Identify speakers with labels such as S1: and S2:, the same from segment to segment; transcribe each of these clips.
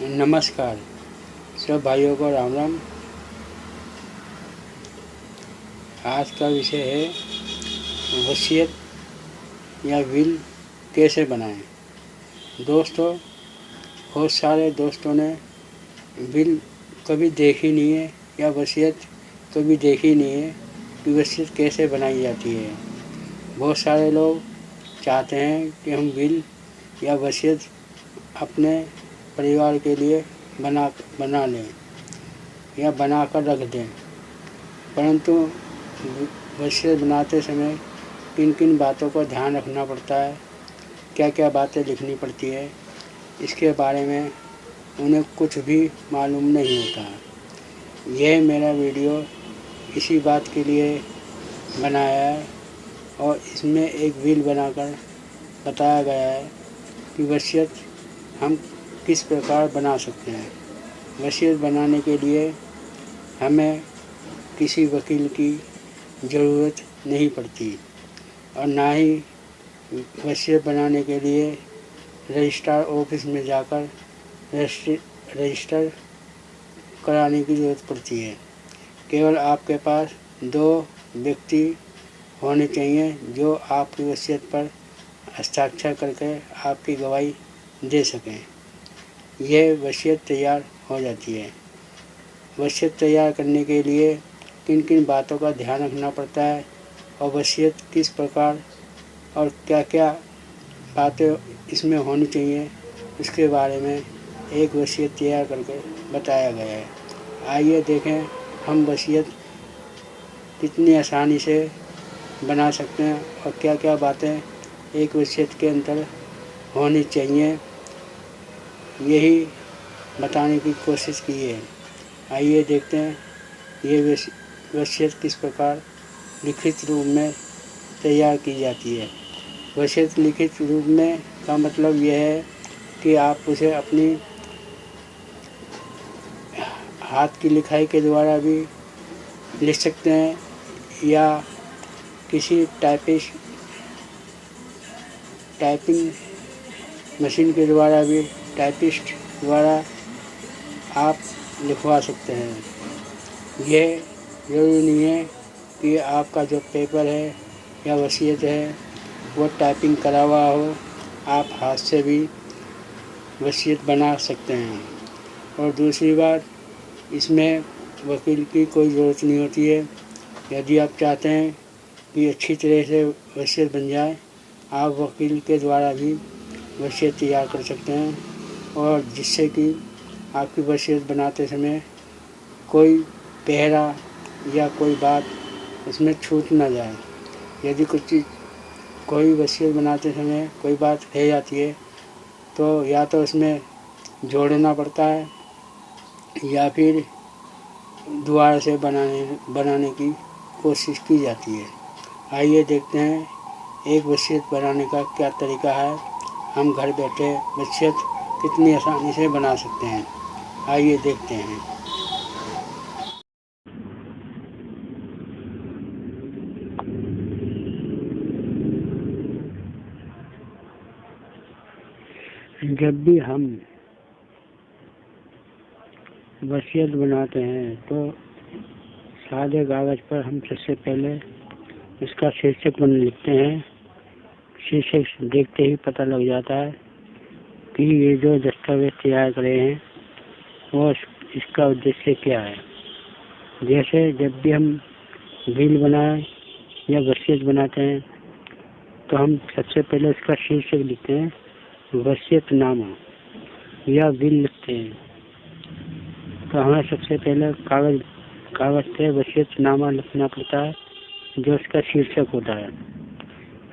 S1: नमस्कार सब भाइयों को राम राम। आज का विषय है वसीयत या विल कैसे बनाएं। दोस्तों, बहुत सारे दोस्तों ने विल कभी देखी नहीं है या वसीयत कभी देखी नहीं है कि वसीयत कैसे बनाई जाती है। बहुत सारे लोग चाहते हैं कि हम विल या वसीयत अपने परिवार के लिए बना लें या बना कर रख दें, परंतु वसीयत बनाते समय किन किन बातों का ध्यान रखना पड़ता है, क्या क्या बातें लिखनी पड़ती है, इसके बारे में उन्हें कुछ भी मालूम नहीं होता। यह मेरा वीडियो इसी बात के लिए बनाया है और इसमें एक विल बनाकर बताया गया है कि वसीयत हम किस प्रकार बना सकते हैं। वसीयत बनाने के लिए हमें किसी वकील की ज़रूरत नहीं पड़ती और ना ही वसीयत बनाने के लिए रजिस्ट्रार ऑफिस में जाकर रजिस्टर कराने की ज़रूरत पड़ती है। केवल आपके पास 2 व्यक्ति होने चाहिए जो आपकी वसीयत पर हस्ताक्षर करके आपकी गवाही दे सकें। यह वसीयत तैयार हो जाती है। वसीयत तैयार करने के लिए किन किन बातों का ध्यान रखना पड़ता है और वसीयत किस प्रकार और क्या क्या बातें इसमें होनी चाहिए, इसके बारे में एक वसीयत तैयार करके बताया गया है। आइए देखें हम वसीयत कितनी आसानी से बना सकते हैं और क्या क्या बातें एक वसीयत के अंदर होनी चाहिए, यही बताने की कोशिश की है। आइए देखते हैं ये वसीयत किस प्रकार लिखित रूप में तैयार की जाती है। वसीयत लिखित रूप में का मतलब यह है कि आप उसे अपनी हाथ की लिखाई के द्वारा भी लिख सकते हैं या किसी टाइपिंग मशीन के द्वारा भी, टाइपिस्ट द्वारा आप लिखवा सकते हैं। यह ज़रूरी नहीं है कि आपका जो पेपर है या वसीयत है वो टाइपिंग करा हुआ हो, आप हाथ से भी वसीयत बना सकते हैं। और दूसरी बात, इसमें वकील की कोई ज़रूरत नहीं होती है। यदि आप चाहते हैं कि अच्छी तरह से वसीयत बन जाए, आप वकील के द्वारा भी वसीयत तैयार कर सकते हैं और जिससे कि आपकी वसीयत बनाते समय कोई पहरा या कोई बात उसमें छूट ना जाए। यदि कोई वसीयत बनाते समय कोई बात रह जाती है तो या तो उसमें जोड़ना पड़ता है या फिर दोबारा से बनाने की कोशिश की जाती है। आइए देखते हैं एक वसीयत बनाने का क्या तरीका है। हम घर बैठे वसीयत कितनी आसानी से बना सकते हैं, आइए देखते हैं। जब भी हम वसीयत बनाते हैं तो सादे कागज़ पर हम सबसे पहले इसका शीर्षक लिखते हैं। शीर्षक देखते ही पता लग जाता है कि ये जो दस्तावेज तैयार करे हैं वो इसका उद्देश्य क्या है। जैसे जब भी हम विल बनाए या वसीयत बनाते हैं तो हम सबसे पहले इसका शीर्षक लिखते हैं, वसीयतनामा या विल लिखते हैं। तो हमें सबसे पहले कागज़ पे वसीयतनामा लिखना पड़ता है जो इसका शीर्षक होता है।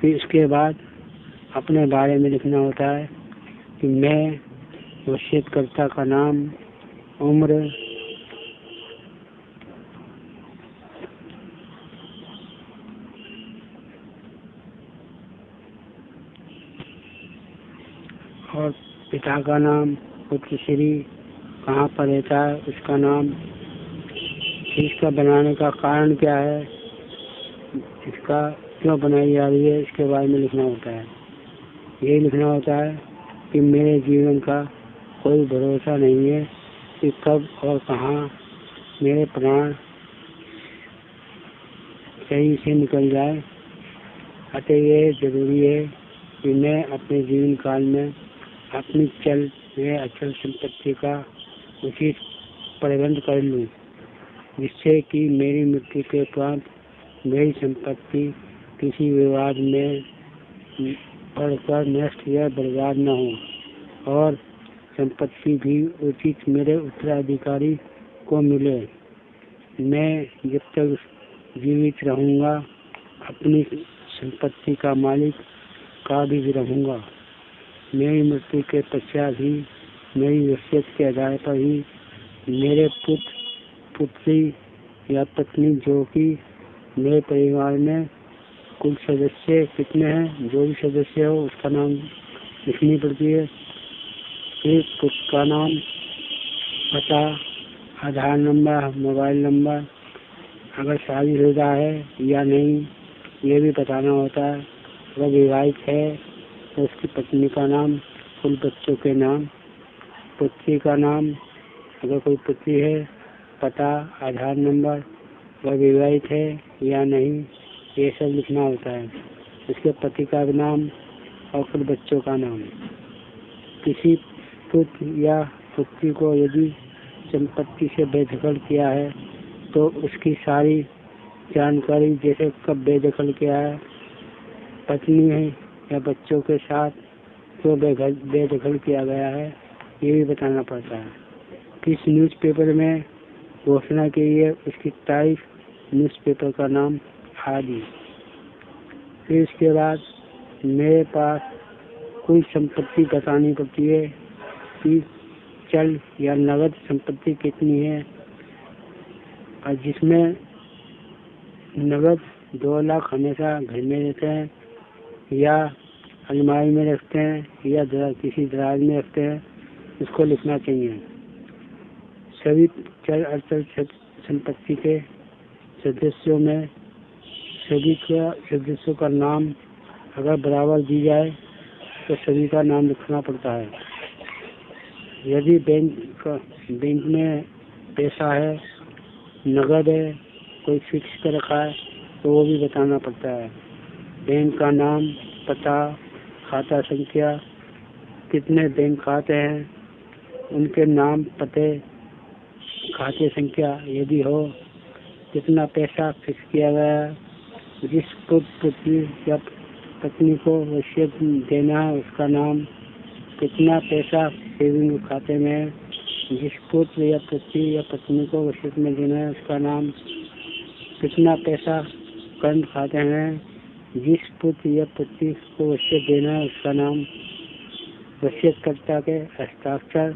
S1: फिर उसके बाद अपने बारे में लिखना होता है कि मैं वसीयतकर्ता का नाम, उम्र, और पिता का नाम, पुत्रश्री, कहाँ पर रहता है उसका नाम, इसका बनाने का कारण क्या है, इसका क्यों बनाई जा रही है, इसके बारे में लिखना होता है। यही लिखना होता है कि मेरे जीवन का कोई भरोसा नहीं है कि कब और कहाँ मेरे प्राण सही से निकल जाए। अतः यह जरूरी है कि मैं अपने जीवन काल में अपनी चल व अचल संपत्ति का उचित प्रबंध कर लूँ, जिससे कि मेरी मृत्यु के उपरांत मेरी संपत्ति किसी विवाद में पड़कर नष्ट या बर्बाद न हो और संपत्ति भी उचित मेरे उत्तराधिकारी को मिले। मैं जब तक जीवित रहूँगा अपनी संपत्ति का मालिक का भी रहूँगा। मेरी मृत्यु के पश्चात ही मेरी वसीयत के आधार पर ही मेरे पुत्र पुत्री या पत्नी, जो कि मेरे परिवार में कुल सदस्य कितने हैं, जो भी सदस्य हो उसका नाम लिखनी पड़ती है। फिर पुत्र का नाम, पता, आधार नंबर, मोबाइल नंबर, अगर शादीशुदा है या नहीं ये भी बताना होता है। अगर विवाहित है तो उसकी पत्नी का नाम, कुल बच्चों के नाम, पुत्री का नाम, अगर कोई पुत्री है, पता, आधार नंबर, वह विवाहित है या नहीं ये सब लिखना होता है। उसके पति का नाम और कुल बच्चों का नाम। किसी पुत्र या पुत्री को यदि संपत्ति से बेदखल किया है तो उसकी सारी जानकारी, जैसे कब बेदखल किया है, पत्नी है या बच्चों के साथ तो बेदखल किया गया है, ये भी बताना पड़ता है। किस न्यूज़पेपर में घोषणा की है, उसकी तारीख, न्यूज़पेपर का नाम आदि। फिर इसके बाद मेरे पास कोई संपत्ति बतानी पड़ती है कि चल या नगद संपत्ति कितनी है, और जिसमें नगद 2 लाख हमेशा घर में रहते हैं या अलमारी में रखते हैं या किसी दराज में रखते हैं, उसको लिखना चाहिए। सभी चल अचल संपत्ति के सदस्यों में सभी का सदस्यों का नाम अगर बराबर दी जाए तो सभी का नाम लिखना पड़ता है। यदि बैंक में पैसा है, नगद है, कोई फिक्स कर रखा है तो वो भी बताना पड़ता है। बैंक का नाम, पता, खाता संख्या, कितने बैंक खाते हैं, उनके नाम, पते, खाते संख्या यदि हो, कितना पैसा फिक्स किया गया है, जिस पुत्री या पत्नी को वसीयत देना है उसका नाम, कितना पैसा सेविंग खाते में है, जिस पुत्र या पुत्री या पत्नी को वसीयत में देना है उसका नाम, कितना पैसा करंट खाते में, जिस पुत्र या पुत्री को वसीयत देना है उसका नाम, वसीयतकर्ता के हस्ताक्षर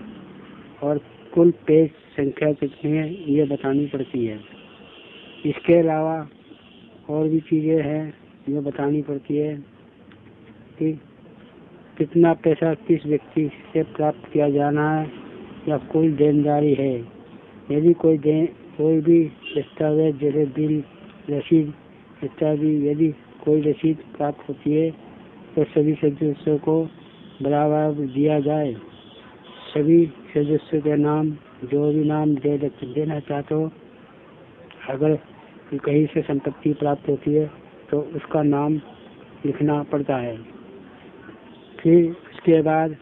S1: और कुल पेज संख्या कितनी है ये बतानी पड़ती है। इसके अलावा और भी चीज़ें हैं जो बतानी पड़ती है कि कितना पैसा किस व्यक्ति से प्राप्त किया जाना है या कोई देनदारी है। यदि कोई भी दस्तावेज जैसे बिल, रसीद इत्यादि, यदि कोई रसीद प्राप्त होती है तो सभी सदस्यों को बराबर दिया जाए। सभी सदस्यों के नाम, जो भी नाम देना चाहते हो, अगर कहीं से संपत्ति प्राप्त होती है तो उसका नाम लिखना पड़ता है। फिर उसके बाद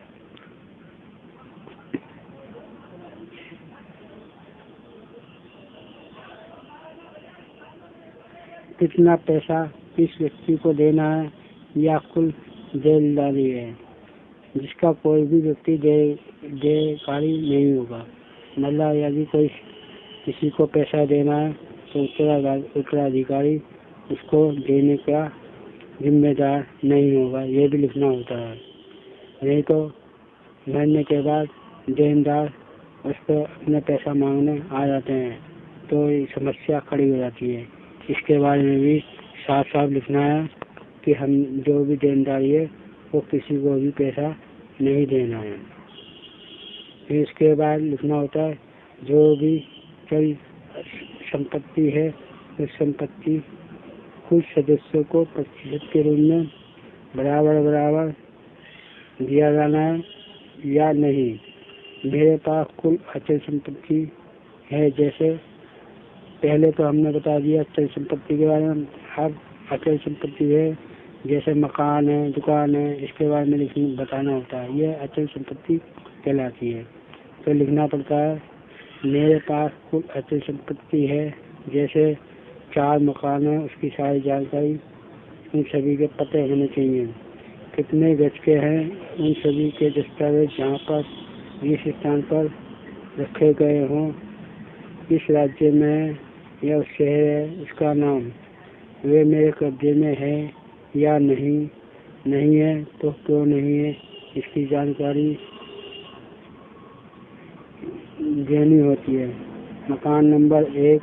S1: कितना पैसा किस व्यक्ति को देना है या कुल देनदारी है, जिसका कोई भी व्यक्ति देनदारी नहीं होगा। मतलब यदि कोई किसी को पैसा देना है तो उत्तराधिकारी उसको देने का जिम्मेदार नहीं होगा, ये भी लिखना होता है। नहीं तो मरने के बाद देनदार उस पर अपना पैसा मांगने आ जाते हैं तो ये समस्या खड़ी हो जाती है। इसके बारे में भी साफ साफ लिखना है कि हम जो भी देनदारी है वो किसी को भी पैसा नहीं देना है। फिर इसके बाद लिखना होता है जो भी चल संपत्ति है उस संपत्ति कुछ सदस्यों को 25% के रूप में बराबर दिया जाना है या नहीं। मेरे पास कुल अचल संपत्ति है। जैसे पहले तो हमने बता दिया अचल संपत्ति के बारे में। अब अचल संपत्ति है जैसे मकान है, दुकान है, इसके बारे में बताना होता है। यह अचल संपत्ति कहलाती है। तो लिखना पड़ता है मेरे पास कुल अचल संपत्ति है। जैसे 4 मकान है, उसकी सारी जानकारी, उन सभी के पते होने चाहिए। कितने गज के हैं, उन सभी के दस्तावेज जहाँ पर जिस स्थान पर रखे गए हों, किस राज्य में या उस शहर है, उसका नाम, वे मेरे कब्जे में है या नहीं है तो क्यों नहीं है, इसकी जानकारी देनी होती है। मकान नंबर 1,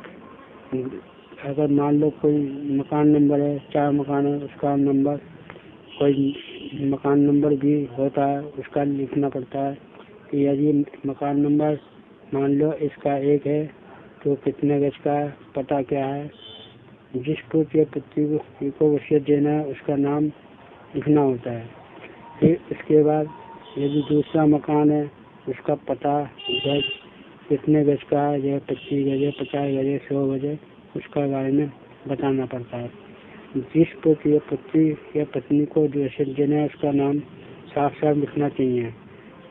S1: अगर मान लो कोई मकान नंबर है, 4 मकान है, उसका नंबर, कोई मकान नंबर भी होता है, उसका लिखना पड़ता है कि यदि मकान नंबर मान लो इसका 1 है तो कितने गज का है, पता क्या है, जिस पुत्र या पुत्री को वसीयत देना है उसका नाम लिखना होता है। फिर इसके बाद यदि दूसरा मकान है, उसका पता, गज, कितने गज का है, जैसे 25 गज है, 50 गज है, 100 गज है, उसका बारे में बताना पड़ता है। जिस पुत्र या पुत्री या पत्नी को वसीयत देना है उसका नाम साफ साफ लिखना चाहिए।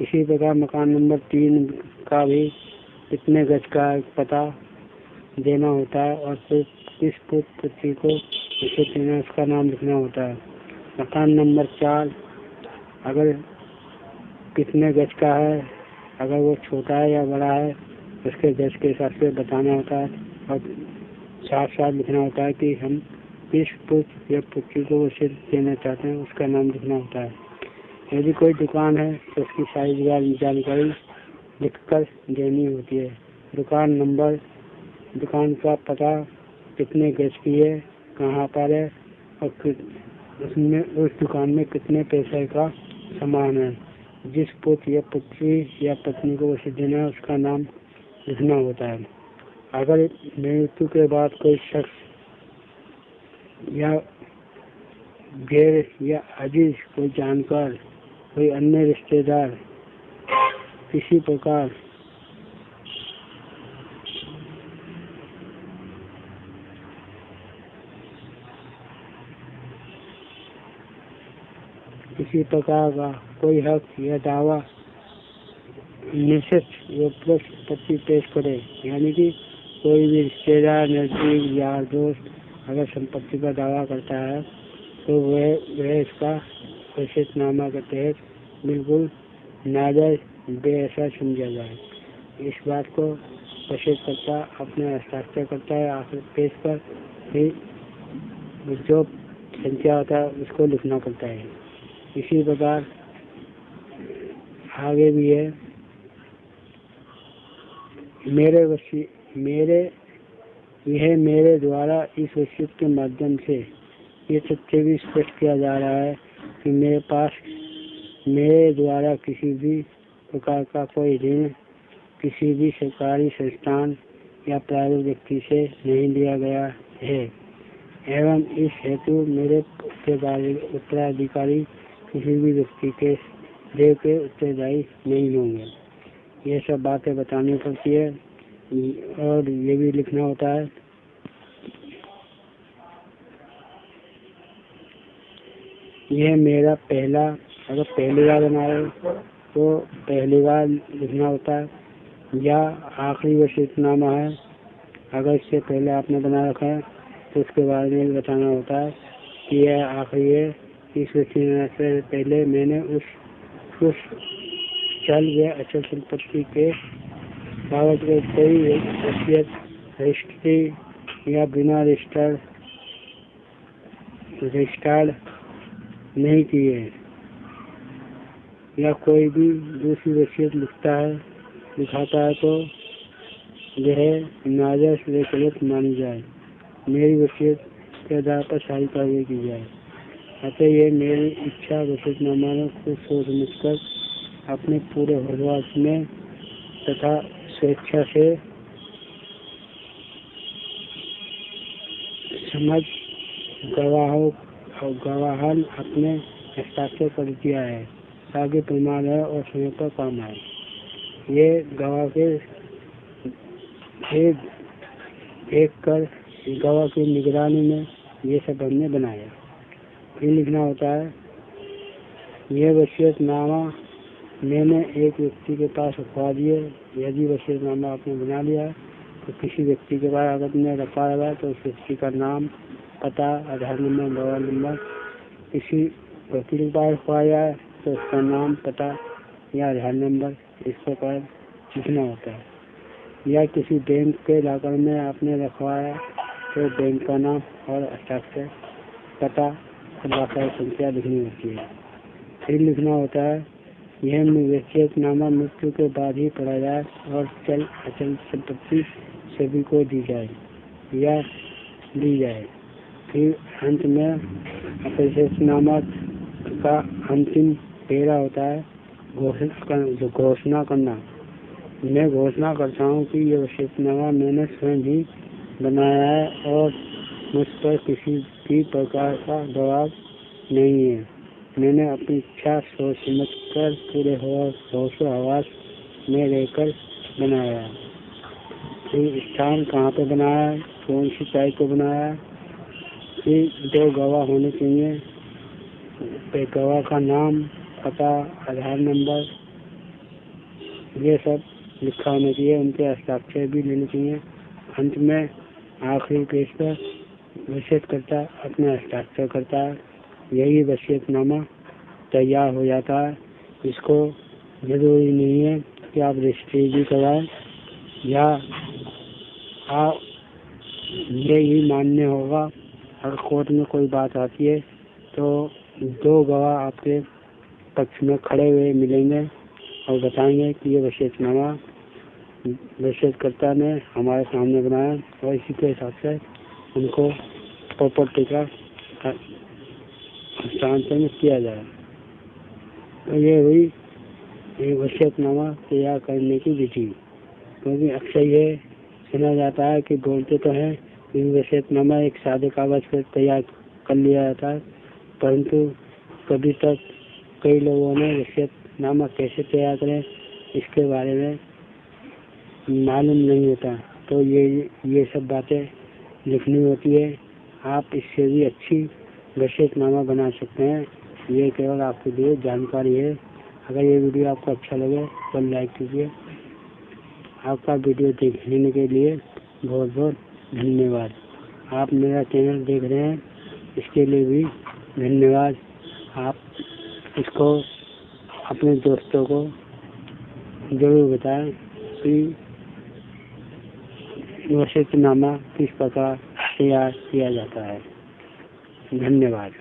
S1: इसी प्रकार मकान नंबर 3 का भी कितने गज का पता देना होता है और फिर किस पुत्र पुत्री को वसीयत देना है उसका नाम लिखना होता है। मकान नंबर 4 अगर कितने गज का है, अगर वो छोटा है या बड़ा है, उसके गज के हिसाब से बताना होता है और साफ साफ लिखना होता है कि हम किस पुत्र या पुत्री को वसीयत देना चाहते हैं, उसका नाम लिखना होता है। यदि कोई दुकान है तो उसकी सारी जानकारी लिखकर देनी होती है। दुकान नंबर, दुकान का पता, कितने गज की है, कहाँ पर है और उसमें उस दुकान में कितने पैसे का सामान है। जिस पुत्र या पुत्री या पत्नी को वसीयत देना है उसका नाम लिखना होता है। अगर मृत्यु के बाद कोई शख्स या गैर या अजीज, कोई जानकार, कोई अन्य रिश्तेदार किसी प्रकार का कोई हक या दावा निश्चित प्रति पेश करे, यानी कि कोई भी रिश्तेदार, नजदीक, यार, दोस्त अगर संपत्ति का दावा करता है तो वह इसका वसीयतनामा के तहत बिल्कुल नाजायज बेअसर समझा जाए। इस बात को वसीयतकर्ता अपने हस्ताक्षर करता है आखिर पेश पर, फिर जो संख्या होता है उसको लिखना पड़ता है। इसी प्रकार आगे भी है मेरे द्वारा इस वसीयत के माध्यम से ये सत्य भी स्पष्ट किया जा रहा है कि मेरे द्वारा किसी भी प्रकार का कोई ऋण किसी भी सरकारी संस्थान या प्राइवेट व्यक्ति से नहीं लिया गया है एवं इस हेतु मेरे उत्तराधिकारी किसी भी व्यक्ति के देय के उत्तरदायी नहीं होंगे। ये सब बातें बतानी पड़ती है और ये भी लिखना होता है। यह मेरा अगर पहली बार बना रहे तो पहली बार लिखना होता है या आखिरी वसीयतनामा है। अगर इससे पहले आपने बना रखा है तो उसके बारे में भी बताना होता है कि यह आखिरी है। इस वसीयतनामे से पहले मैंने उस चल या अचल संपत्ति के बाबत में कोई वसीयत, रजिस्ट्री या बिना रजिस्टर्ड नहीं की है या कोई भी दूसरी वसीयत लिखाता है तो यह नाजायज व गलत मानी जाए। मेरी वसीयत के आधार पर सारी कार्रवाई की जाए। अतः यह मेरी इच्छा वसीयतनामा में खुद सोच समझकर अपने पूरे विश्वास में तथा स्वेच्छा से समझ गवाहन अपने हस्ताक्षर कर दिया है ताकि प्रमाण है और समय पर काम आए। ये गवाह के देख कर गवाह की निगरानी में ये सब हमने बनाया। फिर लिखना होता है, यह वसीयतनामा मैंने एक व्यक्ति के पास रखवा दिए। यदि वसीयतनामा आपने बना लिया तो किसी व्यक्ति के पास अगर तुमने रखवा लगा तो उस व्यक्ति का नाम, पता, आधार नंबर, मोबाइल नंबर, किसी वकील के पास रखवाया है तो उसका नाम, पता या आधार नंबर इस प्रकार लिखना होता है। या किसी बैंक के लॉकर में आपने रखवाया तो बैंक का नाम और हस्ताक्षर, पता और वाक़ई संख्या लिखनी होती है। फिर लिखना होता है, यह वसीयतनामा मृत्यु के बाद ही पढ़ा जाए और चल अचल संपत्ति सभी को दी जाए या दी जाए। फिर अंत में वसीयतनामा का अंतिम पेरा होता है घोषणा करना। मैं घोषणा करता हूँ कि यह वसीयतनामा मैंने स्वयं ही बनाया है और मुझ पर किसी भी प्रकार का दबाव नहीं है। मैंने अपनी इच्छा सोच समझ कर पूरे होशो हवास में रहकर बनाया है। फिर स्थान कहाँ पे बनाया है, कौन सी तारीख को बनाया है। फिर 2 गवाह होने चाहिए, गवाह का नाम, पता, आधार नंबर, ये सब लिखा होना चाहिए। उनके हस्ताक्षर भी लेने चाहिए। अंत में आखिरी पेज पर वसीयतकर्ता अपने हस्ताक्षर करता है। यही वसीयतनामा तैयार हो जाता है। इसको जरूरी नहीं है कि आप रजिस्ट्री भी करवाएं या आप यही मान्य होगा। अगर कोर्ट में कोई बात आती है तो 2 गवाह आपके पक्ष में खड़े हुए मिलेंगे और बताएंगे कि ये वसीयतनामा वसीयतकर्ता ने हमारे सामने बनाया और इसी के हिसाब से उनको प्रॉपर्टी का हस्तांतरण किया जाए। तो ये हुई वसीयतनामा तैयार करने की विधि। क्योंकि अक्सर ये सुना जाता है कि बोलते तो हैं कि वसीयतनामा एक सादे कागज पर तैयार कर लिया जाता है, परंतु कभी तक कई लोगों ने वसीयतनामा कैसे तैयार करें इसके बारे में मालूम नहीं होता। तो ये सब बातें लिखनी होती है। आप इससे भी अच्छी वसीयतनामा बना सकते हैं। ये केवल आपके लिए जानकारी है। अगर ये वीडियो आपको अच्छा लगे तो लाइक कीजिए। आपका वीडियो देखने के लिए बहुत बहुत धन्यवाद। आप मेरा चैनल देख रहे हैं इसके लिए भी धन्यवाद। आप इसको अपने दोस्तों को जरूर बताएं कि वसीयतनामा किस प्रकार तैयार किया जाता है। धन्यवाद।